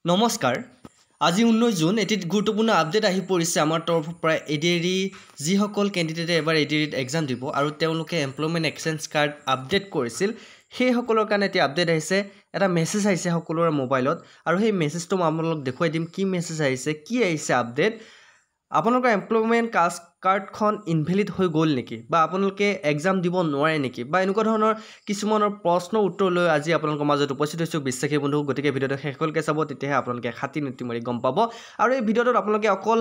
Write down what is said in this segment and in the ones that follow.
নমস্কাৰ আজি 19 জুন এটি গুৰুত্বপূৰ্ণ আপডেট আহি পৰিছে আমাৰ তৰফৰ পৰা এডিআৰই যিসকল কেণ্ডিডেটে এবাৰ এডিআৰইত এক্সাম দিব আৰু তেওঁলোকে এমপ্লয়মেণ্ট এক্সচেঞ্জ কাৰ্ড আপডেট কৰিছিল সেই সকলৰ কাৰণে এটি আপডেট আহিছে এটা মেছেজ আহিছে সকলোৰে মোবাইলত আৰু সেই মেছেজটো মই আপোনালোকক দেখুৱাই দিম কি মেছেজ আহিছে কি আহিছে আপডেট আপোনালোকৰ এমপ্লয়মেণ্ট কাৰ্ডখন ইনভেলিড হৈ গ'ল নেকি বা আপোনালোকে এক্সাম দিব নোৱাৰে নেকি বা এনেকুৱা ধৰণৰ কিছুমানৰ প্ৰশ্ন উত্তৰ লৈ আজি আপোনালোকৰ মাজত উপস্থিত হৈছোঁ বিশ্বাসী বন্ধু গতিকে ভিডিঅ'টো শেষলৈকে চাব তেতিয়াহে আপোনালোকে খাতি নীতি মাৰি গম পাব আৰু এই ভিডিঅ'টোত আপোনালোকে অকল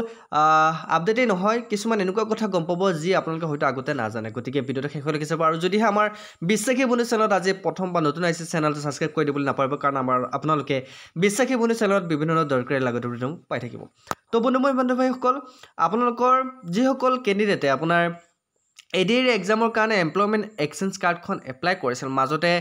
আপডেটেই নহয় কিছুমান এনেকুৱা কথা গম পাব যি আপোনালোকে হয়তো আগতে নাজানে গতিকে ভিডিঅ'টো শেষলৈকে চাব আৰু যদিহে আমাৰ বিশ্বাসী বন্ধু চেনেলত আজি প্ৰথম বা নতুন আহিছে চেনেলটো ছাবস্ক্ৰাইব কৰি দিবলৈ নাপাৰিব কাৰণ আপোনালোকে বিশ্বাসী বন্ধু চেনেলত বিভিন্ন ধৰণৰ দৰকাৰী লাগতীয়াল ভিডিঅ' পাই থাকিব তো বন্ধু ভাইসকল আপোনালোকৰ যিসকল কেণ্ডিডেটে আপোনাৰ এডিআৰই এক্সামৰ কাৰণে এমপ্লয়মেণ্ট এক্সচেঞ্জ কাৰ্ডখন এপ্লাই কৰিছিল মাজতে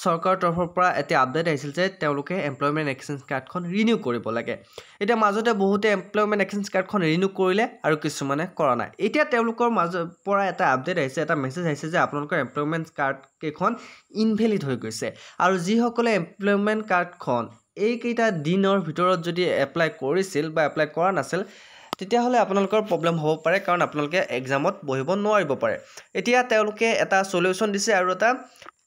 চৰকাৰৰ তৰফৰ পৰা এটা আপডেট আহিছিল যে তেওঁলোকে এমপ্লয়মেণ্ট এক্সচেঞ্জ কাৰ্ডখন ৰিনিউ কৰিব লাগে এতিয়া মাজতে বহুতে এমপ্লয়মেণ্ট এক্সচেঞ্জ কাৰ্ডখন ৰিনিউ কৰিলে আৰু কিছুমানে কৰা নাই এতিয়া তেওঁলোকৰ মাজৰ পৰা এটা আপডেট আহিছে এটা মেছেজ আহিছে যে আপোনালোকৰ এমপ্লয়মেণ্ট কাৰ্ড কেইখন ইনভেলিড হৈ গৈছে আৰু যিসকলে এমপ্লয়মেণ্ট কাৰ্ডখন এইকেইটা দিনৰ ভিতৰত যদি এপ্লাই কৰিছিল বা এপ্লাই কৰা নাছিল তেতিয়াহ'লে আপোনালোকৰ প্ৰব্লেম হ'ব পাৰে কাৰণ আপোনালোকে এক্সামত বহিব নোৱাৰিব পাৰে এতিয়া তেওঁলোকে এটা সলিউশন দিছে আৰু এটা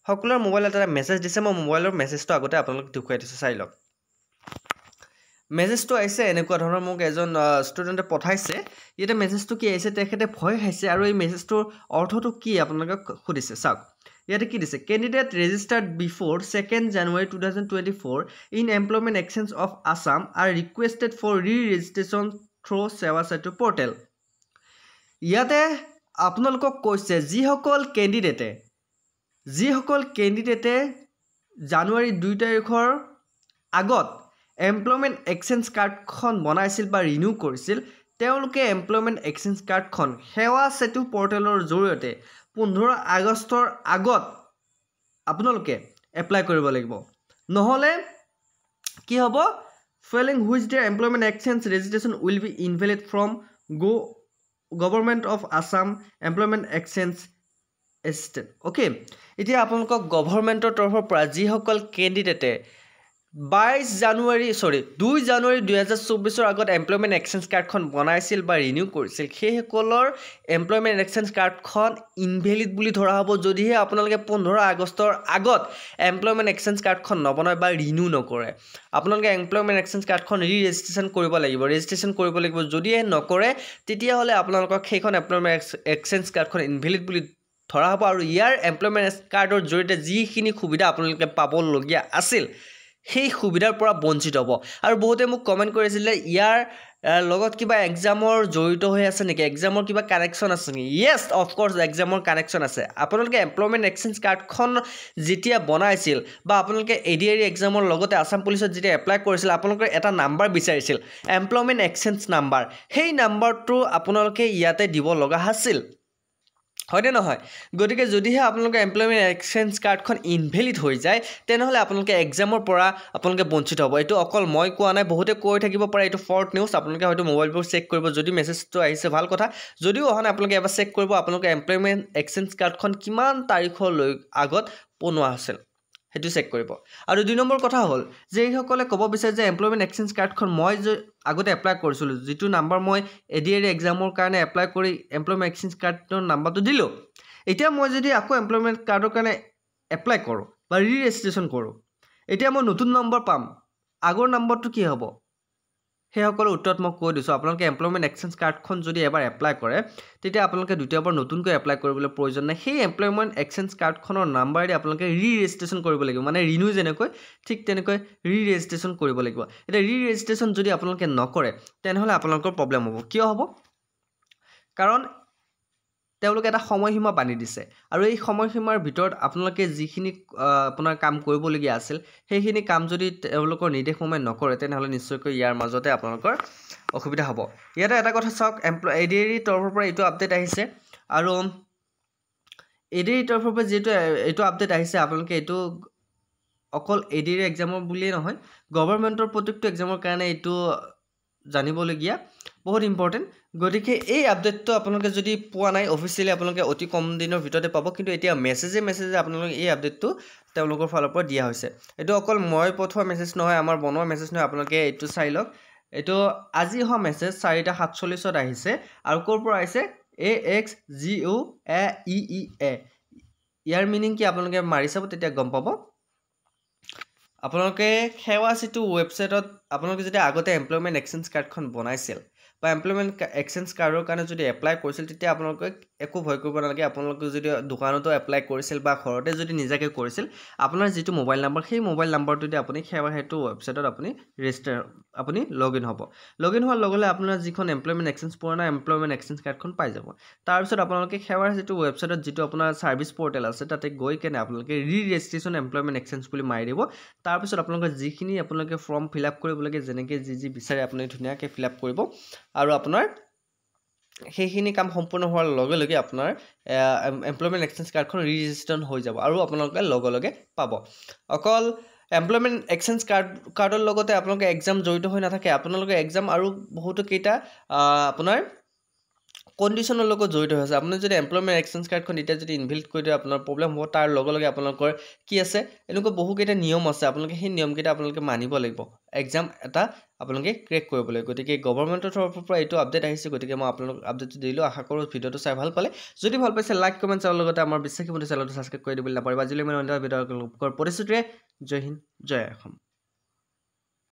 সকলোৰ মোবাইলত এটা মেছেজ দিছে মই মোবাইলৰ মেছেজটো আগতে আপোনালোক দেখুৱাই দিছোঁ চাই লওক মেছেজটো আহিছে এনেকুৱা ধৰণৰ মোক এজন ষ্টুডেণ্টে পঠাইছে ইয়াতে মেছেজটো কি আহিছে তেখেতে ভয় খাইছে আৰু এই মেছেজটোৰ অৰ্থটো কি আপোনালোকক সুধিছে চাওক ইয়াতে কি দিছে candidate registered before 2nd January 2024 in employment exchange of Assam or requested for re-registration through Seva Setu portal ইয়াতে আপোনালোকক কৈছে যিসকল কেণ্ডিডেটে জানুৱাৰী 2 তাৰিখৰ আগত এমপ্লয়মেণ্ট এক্সচেঞ্জ কাৰ্ডখন বনাইছিল বা ৰিনিউ কৰিছিল তেওঁলোকে এমপ্লয়মেণ্ট এক্সচেঞ্জ কাৰ্ডখন সেৱা সেতু পৰ্টেলৰ জৰিয়তে 15 আগষ্টৰ আগত আপোনালোকে এপ্লাই কৰিব লাগিব নহলে কি হ'ব failing which their employment exchange registration will be invalid from Government of Assam Employment Exchange Assistant okay এতিয়া আপোনালোকক গভৰ্ণমেণ্টৰ তৰফৰ পৰা যিসকল কেণ্ডিডেটে 2 জানুৱাৰী 2024 আগত এমপ্লয়মেণ্ট এক্সচেঞ্জ কাৰ্ডখন বনাইছিল বা ৰিনিউ কৰিছিল সেইসকলৰ এমপ্লয়মেণ্ট এক্সচেঞ্জ কাৰ্ডখন ইনভেলিড বুলি ধৰা হ'ব যদিহে আপোনালোকে 15 আগষ্টৰ আগত এমপ্লয়মেণ্ট এক্সচেঞ্জ কাৰ্ডখন নবনায় বা ৰিনিউ নকৰে আপোনালোকে এমপ্লয়মেণ্ট এক্সচেঞ্জ কাৰ্ডখন ৰি-ৰেজিষ্ট্ৰেশ্যন কৰিব লাগিব যদিহে নকৰে তেতিয়াহ'লে আপোনালোকক সেইখন এমপ্লয়মেণ্ট এক্সচেঞ্জ কাৰ্ডখন ইনভেলিড বুলি ধৰা হ'ব আৰু ইয়াৰ এমপ্লয়মেণ্ট কাৰ্ডৰ জৰিয়তে যিখিনি সুবিধা আপোনালোকে পাবলগীয়া আছিল সেই সুবিধাৰ পৰা বঞ্চিত হ'ব আৰু বহুতে মোক কমেন্ট কৰিছিল ইয়াৰ লগত কিবা এক্সামৰ জড়িত হৈ আছে নেকি এক্সামৰ কিবা কানেকশ্যন আছে নেকি ইয়েছ অফ কোৰ্স এক্সামৰ কানেকশ্যন আছে আপোনালোকে এমপ্লয়মেণ্ট এক্সচেঞ্জ কাৰ্ডখন যেতিয়া বনাইছিল বা আপোনালোকে এডিআৰই এক্সামৰ লগতে আসাম পুলিচত যেতিয়া এপ্লাই কৰিছিল আপোনালোকৰ এটা নাম্বাৰ বিচাৰিছিল এমপ্লয়মেণ্ট এক্সচেঞ্জ নাম্বাৰ সেই নাম্বাৰটো আপোনালোকে ইয়াতে দিব লগা আছিল হয়নে নহয় গতিকে যদিহে আপোনালোকৰ এমপ্লয়মেণ্ট এক্সচেঞ্জ কাৰ্ডখন ইনভেলিড হৈ যায় তেনেহলে আপোনালোকে এক্সামৰ পৰা আপোনালোকে বঞ্চিত হ'ব এটো অকল মই কোৱা নাই বহুতে কৈ থাকিব পাৰে এটো ফল্ট নিউজ আপোনালোকে হয়তো মোবাইলবোৰ চেক কৰিব যদি মেছেজটো আহিছে ভাল কথা যদিও অহা নাই আপোনালোকে এবাৰ চেক কৰিব আপোনালোকৰ এমপ্লয়মেণ্ট এক্সচেঞ্জ কাৰ্ডখন কিমান তাৰিখলৈ আগত বনোৱা আছিল হেতু চেক কৰিব আৰু দুই নম্বৰ কথা হ'ল যে এইসকলে ক'ব বিচাৰে যে এমপ্লয়মেণ্ট এক্সচেঞ্জ কাৰ্ডখন মই আগতে এপ্লাই কৰিছিল যেটো নাম্বাৰ মই এডিআৰই এক্সামৰ কাৰণে এপ্লাই কৰি এমপ্লয়মেণ্ট এক্সচেঞ্জ কাৰ্ডৰ নাম্বাৰটো দিলো এতিয়া মই যদি আকৌ এমপ্লয়মেণ্ট কাৰ্ডৰ কাৰণে এপ্লাই কৰো বা ৰি-ৰেজিষ্ট্ৰেশ্যন কৰো এতিয়া মই নতুন নম্বৰ পাম আগৰ নম্বৰটো কি হ'ব হেসকলৰ উত্তৰত মই কৈ দিছো আপোনালোকে এমপ্লয়মেণ্ট এক্সচেঞ্জ কাৰ্ডখন যদি এবাৰ এপ্লাই কৰে তেতিয়া আপোনালোকে দ্বিতীয়বাৰ নতুনকৈ এপ্লাই কৰিবলৈ প্ৰয়োজন নাই সেই এমপ্লয়মেণ্ট এক্সচেঞ্জ কাৰ্ডখনৰ নাম্বাৰেদি আপোনালোকে ৰি-ৰেজিষ্ট্ৰেশ্যন কৰিব লাগিব মানে ৰিনিউ যেনেকৈ ঠিক তেনেকৈ ৰি-ৰেজিষ্ট্ৰেশ্যন কৰিব লাগিব এটা ৰি-ৰেজিষ্ট্ৰেশ্যন যদি আপোনালোকে নকৰে তেনেহলে আপোনালোকৰ প্ৰব্লেম হ'ব কিয় হ'ব কাৰণ তেওঁলোকে এটা সময়সীমা বান্ধি দিছে আৰু এই সময়সীমাৰ ভিতৰত আপোনালোকে যিখিনি আপোনাৰ কাম কৰিবলগীয়া আছিল সেইখিনি কাম যদি তেওঁলোকৰ নিৰ্দেশমতে নকৰে তেনেহলে নিশ্চয়কৈ ইয়াৰ মাজতে আপোনালোকৰ অসুবিধা হ'ব ইয়াতে এটা কথা চাওক এডিআৰই তৰফৰ পৰা এইটো আপডেট আহিছে আৰু এডিআৰই তৰফৰ পৰা যেটো এইটো আপডেট আহিছে আপোনালোকে এইটো অকল এডিআৰই এক্সামৰ বুলিয়ে নহয় গভৰ্ণমেণ্টৰ প্ৰত্যেকটো এক্সামৰ কাৰণে এইটো জানিবলগীয়া বহুত ইম্পৰ্টেণ্ট গতিকে এই আপডেটটো আপোনালোকে যদি পোৱা নাই অফিচিয়েলি আপোনালোকে অতি কম দিনৰ ভিতৰতে পাব কিন্তু এতিয়া মেছেজে আপোনালোকে এই আপডেটটো তেওঁলোকৰ ফালৰ পৰা দিয়া হৈছে এইটো অকল মই পঠোৱা মেছেজ নহয় আমাৰ বনোৱা মেছেজ নহয় আপোনালোকে এইটো চাই লওক এইটো আজি অহা মেছেজ 4:47 আহিছে আৰু ক'ৰ পৰা আহিছে AXGOAEEA ইয়াৰ মিনিং কি আপোনালোকে মাৰি চাব তেতিয়া গম পাব আপোনালোকে সেৱা সেতু ৱেবছাইটত আপোনালোকে যদি আগতে এমপ্লয়মেণ্ট এক্সচেঞ্জ কাৰ্ডখন বনাইছিল বা এমপ্লয়মেণ্ট এক্সচেঞ্জ কাৰ্ডৰ কাৰণে যদি এপ্লাই কৰিছিল তেতিয়া আপোনালোকে একো ভয় কৰিব নালাগে আপোনালোকে যদি দোকানতো এপ্লাই কৰিছিল বা ঘৰতে যদি নিজাকে কৰিছিল আপোনাৰ যিটো মোবাইল নম্বৰ সেই মোবাইল নম্বৰটোতে আপুনি সেৱা সেতু ৱেবছাইটত আপুনি লগইন হ'ব লগইন হোৱাৰ লগে লগে আপোনাৰ যিখন এমপ্লয়মেণ্ট এক্সচেঞ্জ পুৰণা এমপ্লয়মেণ্ট এক্সচেঞ্জ কাৰ্ডখন পাই যাব তাৰপিছত আপোনালোকে সেৱাৰ যিটো ৱেবছাইটত যিটো আপোনাৰ ছাৰ্ভিচ পৰ্টেল আছে তাতে গৈ কেনে আপোনালোকে ৰেজিষ্ট্ৰেশ্যন এমপ্লয়মেণ্ট এক্সচেঞ্জ বুলি মাৰি দিব তাৰপিছত আপোনালোকে যিখিনি আপোনালোকে ফৰ্ম ফিল আপ কৰিব লাগে যেনেকৈ যি বিচাৰে আপুনি ধুনীয়াকৈ ফিল আপ কৰিব আৰু আপোনাৰ সেইখিনি কাম সম্পূৰ্ণ হোৱাৰ লগে লগে আপোনাৰ এমপ্লয়মেণ্ট এক্সচেঞ্জ কাৰ্ডখন ৰেজিষ্ট্ৰেশ্যন হৈ যাব আৰু আপোনালোকে লগে লগে পাব অকল এমপ্লয়মেণ্ট এক্সচেঞ্জ কাৰ্ডৰ লগতে আপোনালোকে এক্সাম জড়িত হৈ নাথাকে আপোনালোকে এক্সাম আৰু বহুতো কেইটা আপোনাৰ কণ্ডিশ্যনৰ লগত জড়িত হৈছে আপুনি যদি এমপ্লয়মেণ্ট এক্সচেঞ্জ কাৰ্ডখন এতিয়া যদি ইনভেলিড কৰি দিয়ে আপোনাৰ প্ৰব্লেম হ'ব তাৰ লগে লগে আপোনালোকৰ কি আছে এনেকুৱা বহুকেইটা নিয়ম আছে আপোনালোকে সেই নিয়মকেইটা আপোনালোকে মানিব লাগিব এক্সাম এটা আপোনালোকে ক্ৰেক কৰিবলৈ গতিকে গভৰ্ণমেণ্টৰ তৰফৰ পৰা এইটো আপডেট আহিছে গতিকে মই আপোনালোক আপডেটটো দিলোঁ আশা কৰোঁ ভিডিঅ'টো চাই ভাল পালে যদি ভাল পাইছে লাইক কমেণ্ট কৰাৰ লগতে আমাৰ বিশ্বাসী বন্ধু চেনেলটো ছাবস্ক্ৰাইব কৰি দিবলৈ নাপাহৰিব আজিলৈ মই অন্য ভিডিঅ'ৰ প্ৰতিশ্ৰুতিৰে জয় হিন্দ জয় অসম